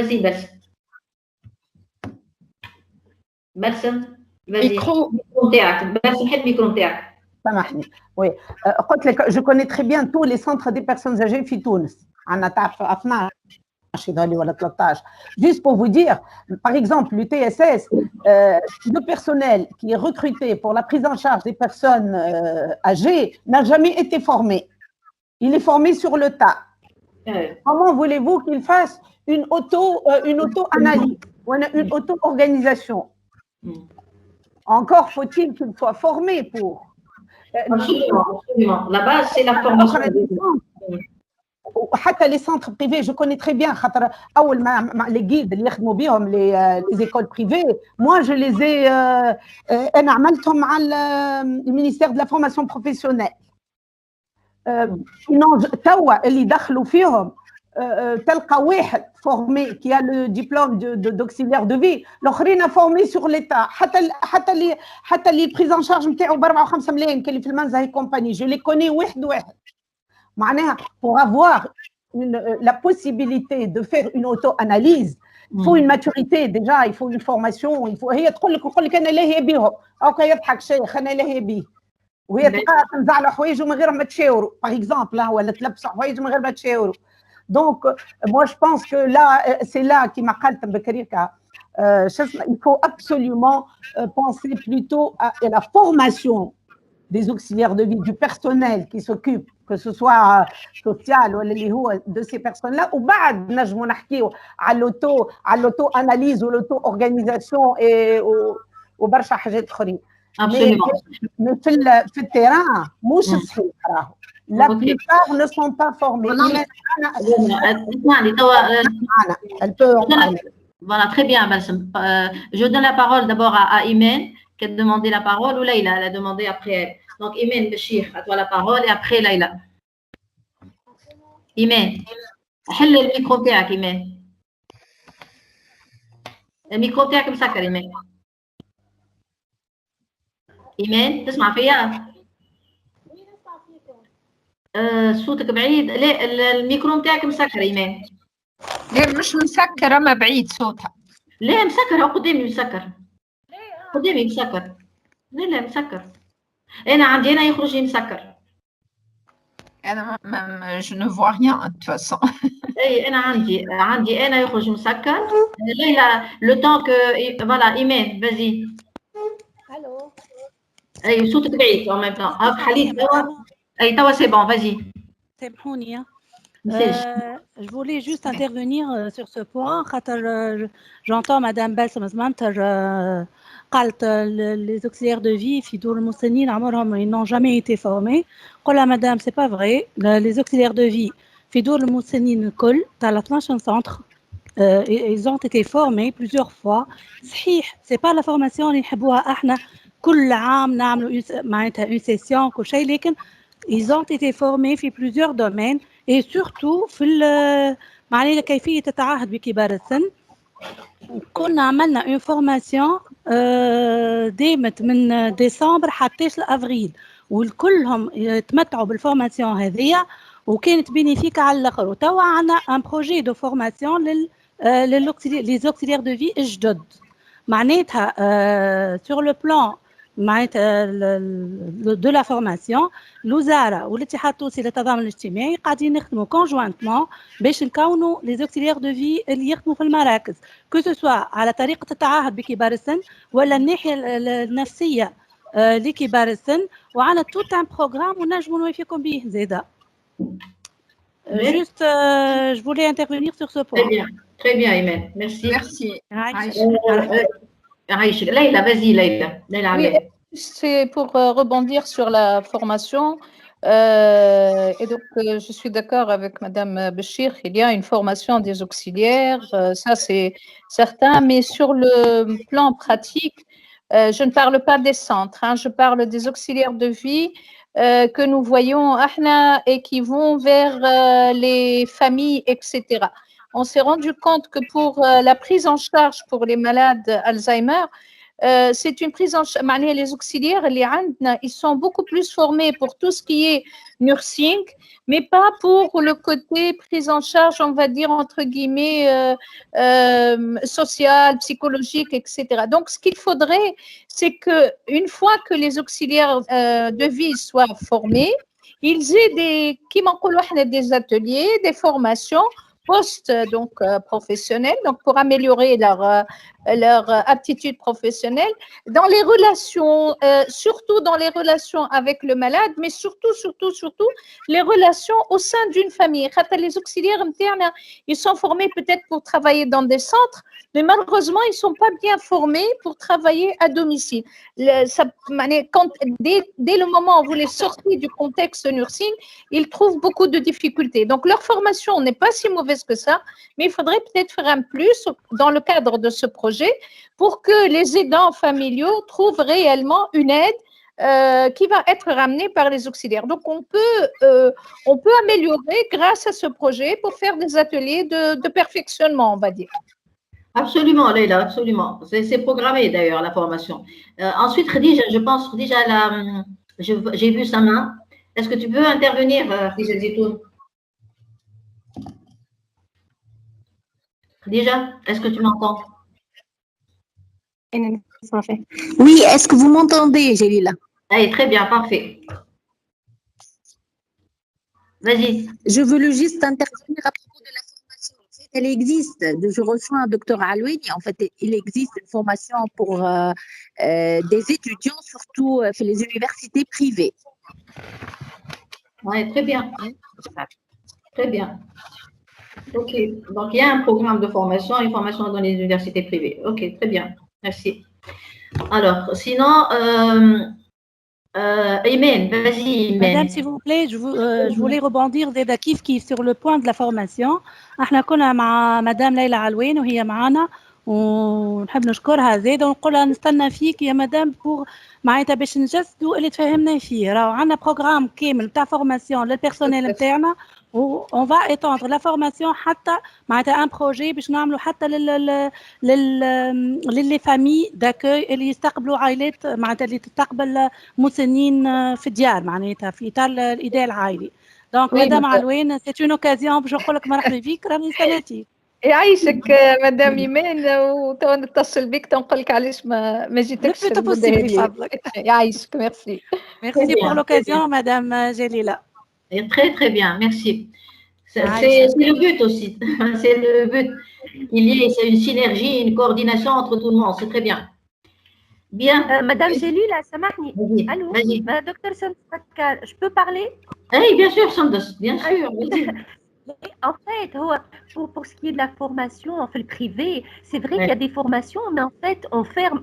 vas-y باسم. باسم vas-y. Micro. الميكرو نتاعك باسم حل الميكرو نتاعك. سامحني. Oui. قلت لك je connais très bien tous les centres des personnes âgées في تونس. عندنا تعرف 12 ولا 13. Juste pour vous dire, par exemple, l'UTSS, le personnel qui est recruté pour la prise en charge des personnes âgées n'a jamais été formé. Il est formé sur le tas. Comment voulez-vous qu'il fasse une auto-analyse ou une auto-organisation? Encore faut-il qu'il soit formé pour. Absolument. La base, c'est la formation. حتى les centres privés, je connais très bien. خاطر أول ما les guides اللي يخدموا بهم les écoles privées, moi je les ai أنا عملتهم مع le ministère de la formation professionnelle. توا اللي دخلوا فيهم تلقى واحد formé qui a le diplôme d'auxiliaire de vie, الاخرين formés sur l'état. حتى اللي prise en charge نتاعو ب 4 و 5 ملايين كلي في المنزه هي كومباني, je les connais واحد. معناها pour avoir la possibilité de faire une auto-analyse, il faut une maturité déjà, il faut une formation, il faut هي تقول لك انا لاهيه بيهم اوكي يضحك شيخ انا لاهيه بيه وهي تلقى تنزع له حوايج من غير ما تشاوروا باغ اكزومبل ولا تلبس حوايج من غير ما تشاوروا. Donc moi je pense que là c'est là كيما قالت بكريكا il faut absolument penser plutôt à la formation des auxiliaires de vie, du personnel qui s'occupe, que ce soit social ou de ces personnes-là, ou بعد نجموا نحكيو على l'auto-analyse ou l'auto-organisation et وبرشا حاجات أخرين. Mais في التيران مش صحيح راهو. La plupart ne sont pas formés. Elle peut en parler. Voilà, très bien, Bassem. Je donne la parole d'abord à Imen, qui a demandé la parole, ou Laïla, elle a demandé après elle. Donc, Imen Bachir, à toi la parole, et après Laïla. Imen, حل الميكرو تاعك إيمان. الميكرو تاعك مسكر إيمان. إيمان تسمع فيا؟ صوتك بعيد. لا الميكرو تاعك مسكر إيمان. لا مش مسكر أما بعيد صوتها. لا مسكر قدامي مسكر. قدامي مسكر. لا مسكر. أنا يخرج لي مسكر. Je ne vois rien de toute façon. اي انا عندي انا يخرج مسكر. ليلى لو طون كو فوالا ايمان فازي. الو اي صوتك بعيد en même temps. هاك حليت توا. اي توا سي بون فازي. سامحوني. Je voulais juste intervenir sur ce point. J'entends Madame Balsam Zmanter قالت les auxiliaires de vie في دور المسنين عمرهم ils n'ont jamais été formés. قولها Madame c'est pas vrai. Les auxiliaires de vie في دور المسنين الكل تاع 12 centres ils ont été formés plusieurs fois. صحيح c'est pas la formation اللي نحبوها احنا كل عام نعملوا معناتها une session كل شيء, لكن ils ont été formés في plusieurs domaines et surtout في معناتها كيفية التعهد بكبار السن. كنا عملنا une formation دامت من ديسمبر حتى لأفريل والكلهم يتمتعوا بالفورماسيون هذية وكانت بينيفيك على الاخر. وتوا عندنا ان بروجي دو فورماسيون لي زوكسيليير دو في الجدد معناتها سور لو بلان معناتها دو لا فورماسيون الوزاره والاتحاد التونسي للتضامن الاجتماعي قاعدين نخدموا كونجوانتمون باش نكونوا لي زوكسيليير دو في اللي يخدموا في المراكز كو سوا على طريقه التعهد بكبار السن ولا الناحيه النفسيه لكبار السن. وعلى توت ان بروغرام ونجموا نوافقكم به زاده. Juste, je voulais intervenir sur ce point. Très bien, Imen. Merci. Laïla, vas-y, Laïla. Oui, c'est pour rebondir sur la formation. Et donc, je suis d'accord avec Madame Bachir, il y a une formation des auxiliaires, ça c'est certain, mais sur le plan pratique, je ne parle pas des centres, hein, je parle des auxiliaires de vie que nous voyons et qui vont vers les familles, etc. On s'est rendu compte que pour la prise en charge pour les malades Alzheimer, c'est une prise en charge. Les auxiliaires, ils sont beaucoup plus formés pour tout ce qui est nursing, mais pas pour le côté prise en charge, on va dire, entre guillemets, social, psychologique, etc. Donc, ce qu'il faudrait, c'est qu'une fois que les auxiliaires de vie soient formés, ils aient des ateliers, des formations professionnelles, donc pour améliorer leur aptitude professionnelle dans les relations, surtout dans les relations avec le malade, mais surtout les relations au sein d'une famille. Les auxiliaires internes, ils sont formés peut-être pour travailler dans des centres, mais malheureusement, ils ne sont pas bien formés pour travailler à domicile. Dès le moment où vous les sortez du contexte nursing, ils trouvent beaucoup de difficultés. Donc, leur formation n'est pas si mauvaise que ça, mais il faudrait peut-être faire un plus dans le cadre de ce projet pour que les aidants familiaux trouvent réellement une aide qui va être ramenée par les auxiliaires. Donc, on peut améliorer grâce à ce projet pour faire des ateliers de perfectionnement, on va dire. Absolument, Leïla, absolument. C'est programmé d'ailleurs, la formation. Ensuite, Khadija, je pense, Khadija, j'ai vu sa main. Est-ce que tu peux intervenir, Khadija Zitoun? Khadija, est-ce que tu m'entends? Oui, est-ce que vous m'entendez, Jelila? Allez, très bien, parfait. Vas-y. Je veux juste intervenir à propos de la formation. En fait, elle existe. Je rejoins Dr Alouni. En fait, il existe une formation pour des étudiants, surtout les universités privées. Oui, très bien. Très bien. OK. Donc, il y a un programme de formation, une formation dans les universités privées. OK, très bien. Merci. Alors, sinon, Imen, vas-y, Imen. Madame, s'il vous plaît, je voulais rebondir زاد كيف sur le point de la formation. احنا كنا مع مدام ليلى علوين وهي معنا ونحب نشكرها زاد ونقول لها نستنى فيك يا مدام بور معناتها باش نجسدوا اللي تفهمنا فيه. راهو عندنا بروغرام كامل تاع فورماسيون للبيرسونيل نتاعنا on va étendre la formation حتى معناتها ان بروجي باش نعملوا حتى للي فامي داكوي اللي يستقبلوا عائلات معناتها اللي تستقبل مسنين في الديار معناتها في اطار الايداع العائلي. دونك مدام علوين سي اون اوكازيون باش نقول لك مرحبا بك راني نستناكي. يعيشك مدام ايمان وتوا نتصل بك تنقول لك علاش ما جيتكش يعيشك. ميرسي بور لوكازيون مدام جليله. Très, très bien, merci. C'est le but aussi. C'est le but. C'est une synergie, une coordination entre tout le monde. C'est très bien. Bien. Madame Jelila, سامحني. Allô, docteur Sandos, je peux parler? Oui, bien sûr, Sandos, bien sûr. En fait, pour ce qui est de la formation, en fait, le privé, c'est vrai qu'il y a des formations, mais en fait,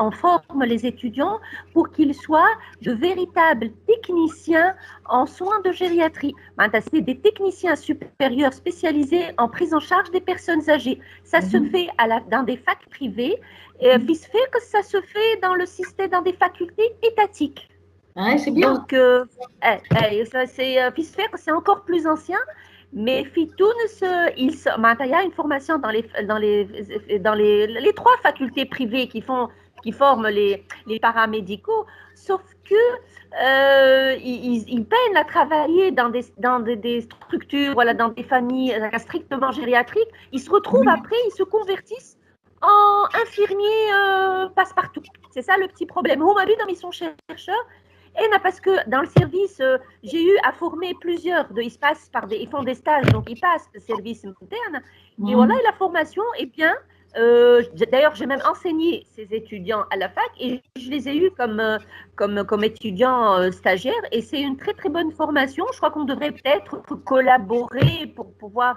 on forme les étudiants pour qu'ils soient de véritables techniciens en soins de gériatrie. C'est des techniciens supérieurs spécialisés en prise en charge des personnes âgées. Ça se fait dans des facs privées, et puis se fait que ça se fait dans le système, dans des facultés étatiques. Ouais, c'est bien. Donc, puis se fait que c'est encore plus ancien. Mais Fitounes, il y a une formation dans les trois facultés privées qui forment les paramédicaux, sauf que ils peinent à travailler dans des structures, voilà, dans des familles strictement gériatriques. Ils se retrouvent après, ils se convertissent en infirmiers passe-partout. C'est ça le petit problème. Ils sont chercheurs. Et parce que dans le service, j'ai eu à former plusieurs. Ils font des stages, donc ils passent le service interne. Et voilà, et la formation, eh bien, d'ailleurs, j'ai même enseigné ces étudiants à la fac et je les ai eus comme étudiants stagiaires. Et c'est une très, très bonne formation. Je crois qu'on devrait peut-être collaborer pour pouvoir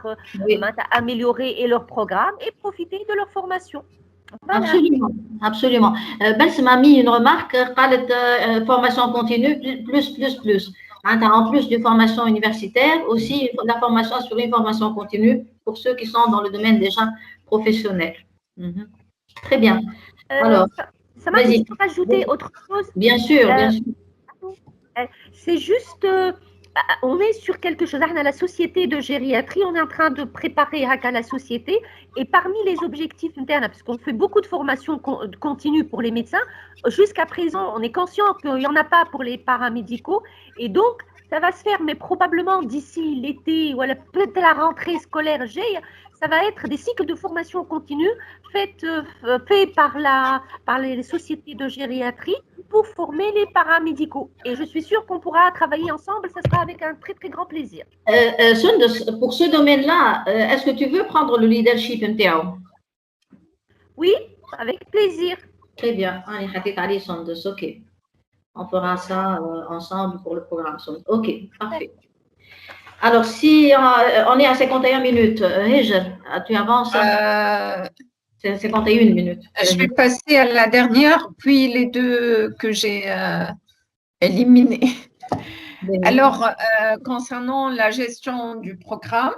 améliorer leur programme et profiter de leur formation. Voilà. Absolument, absolument. Bess m'a mis une remarque, formation continue, plus. En plus d'une formation universitaire, aussi la formation sur une formation continue pour ceux qui sont dans le domaine déjà professionnel. Très bien. Alors, ça m'a dit de rajouter autre chose. Bien sûr, bien sûr. C'est juste on est sur quelque chose. La société de gériatrie, on est en train de préparer la société. Et parmi les objectifs internes, parce qu'on fait beaucoup de formations continues pour les médecins, jusqu'à présent, on est conscient qu'il n'y en a pas pour les paramédicaux. Et donc, ça va se faire, mais probablement d'ici l'été ou peut-être la rentrée scolaire, ça va être des cycles de formation continue faits par les sociétés de gériatrie pour former les paramédicaux. Et je suis sûre qu'on pourra travailler ensemble, ça sera avec un très, très grand plaisir. Pour ce domaine-là, est-ce que tu veux prendre le leadership Mtao? Oui, avec plaisir. Très bien. Ok. On fera ça ensemble pour le programme. Ok, parfait. Alors, si on est à 51 minutes, Hijr, tu avances? C'est 51 minutes. Je vais passer à la dernière, puis les deux que j'ai éliminés. Alors, concernant la gestion du programme,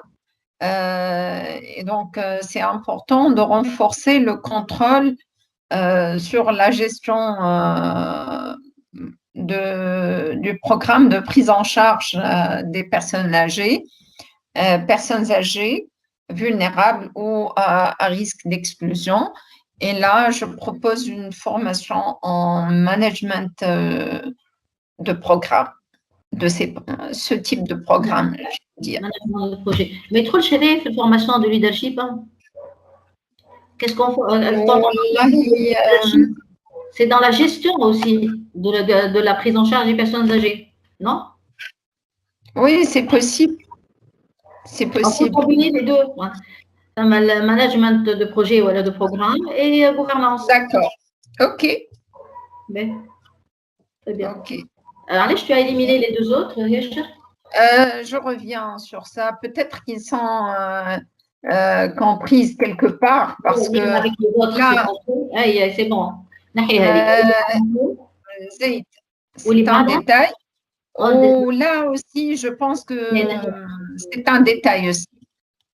et donc c'est important de renforcer le contrôle sur la gestion du programme de prise en charge des personnes âgées vulnérables ou à risque d'exclusion. Et là, je propose une formation en management de programme, de ce type de programme, je veux dire. Management de projet. Mais trop le chéri, une formation de leadership. Hein. Qu'est-ce qu'on fait? C'est dans la gestion aussi de la prise en charge des personnes âgées, non? Oui, c'est possible. C'est possible. On peut combiner les deux. Hein. Le management de projet ou de programme et gouvernance. D'accord. OK. Ben, très bien. OK. Alors, tu as éliminé les deux autres, Hijr? Je reviens sur ça. Peut-être qu'ils sont comprises quelque part parce que avec les autres, là, c'est bon. C'est un détail. Ou là aussi, je pense que c'est un détail aussi.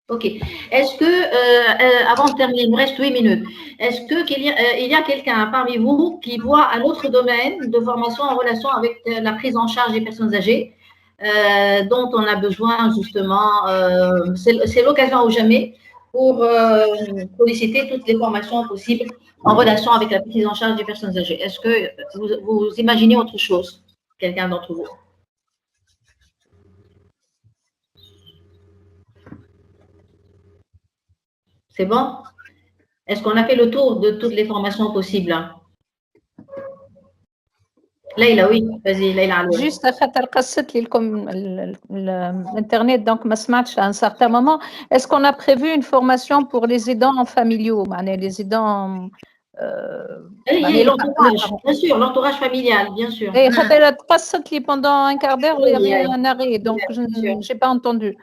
Ok. Est-ce que, avant de terminer, il me reste 8 minutes, est-ce qu'il y a quelqu'un parmi vous qui voit un autre domaine de formation en relation avec la prise en charge des personnes âgées dont on a besoin justement, c'est l'occasion ou jamais pour solliciter toutes les formations possibles en relation avec la prise en charge des personnes âgées. Est-ce que vous imaginez autre chose, quelqu'un d'entre vous? C'est bon? Est-ce qu'on a fait le tour de toutes les formations possibles? Leïla, oui, vas-y, Leïla. Juste à l'internet, donc à un certain moment. Est-ce qu'on a prévu une formation pour les aidants familiaux, les aidants l'entourage, bien sûr, l'entourage familial, bien sûr. Et pendant un quart d'heure, il y avait un arrêt, donc je n'ai pas entendu.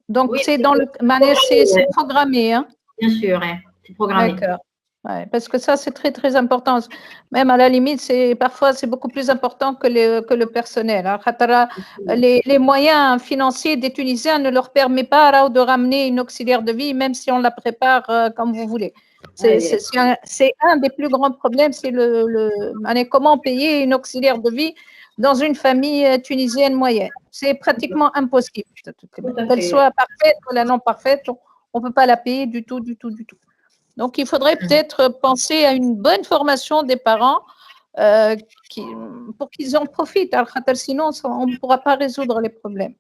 Donc, oui, c'est dans le c'est programmé. Hein? Bien sûr, c'est programmé. D'accord. Ouais, parce que ça, c'est très, très important. Même à la limite, parfois, c'est beaucoup plus important que le personnel. Hein? Les moyens financiers des Tunisiens ne leur permettent pas de ramener une auxiliaire de vie, même si on la prépare comme vous voulez. C'est un des plus grands problèmes, c'est comment payer une auxiliaire de vie dans une famille tunisienne moyenne. C'est pratiquement impossible. Qu'elle soit parfaite ou la non parfaite, on ne peut pas la payer du tout, du tout, du tout. Donc, il faudrait peut-être penser à une bonne formation des parents pour qu'ils en profitent. Sinon, on ne pourra pas résoudre les problèmes.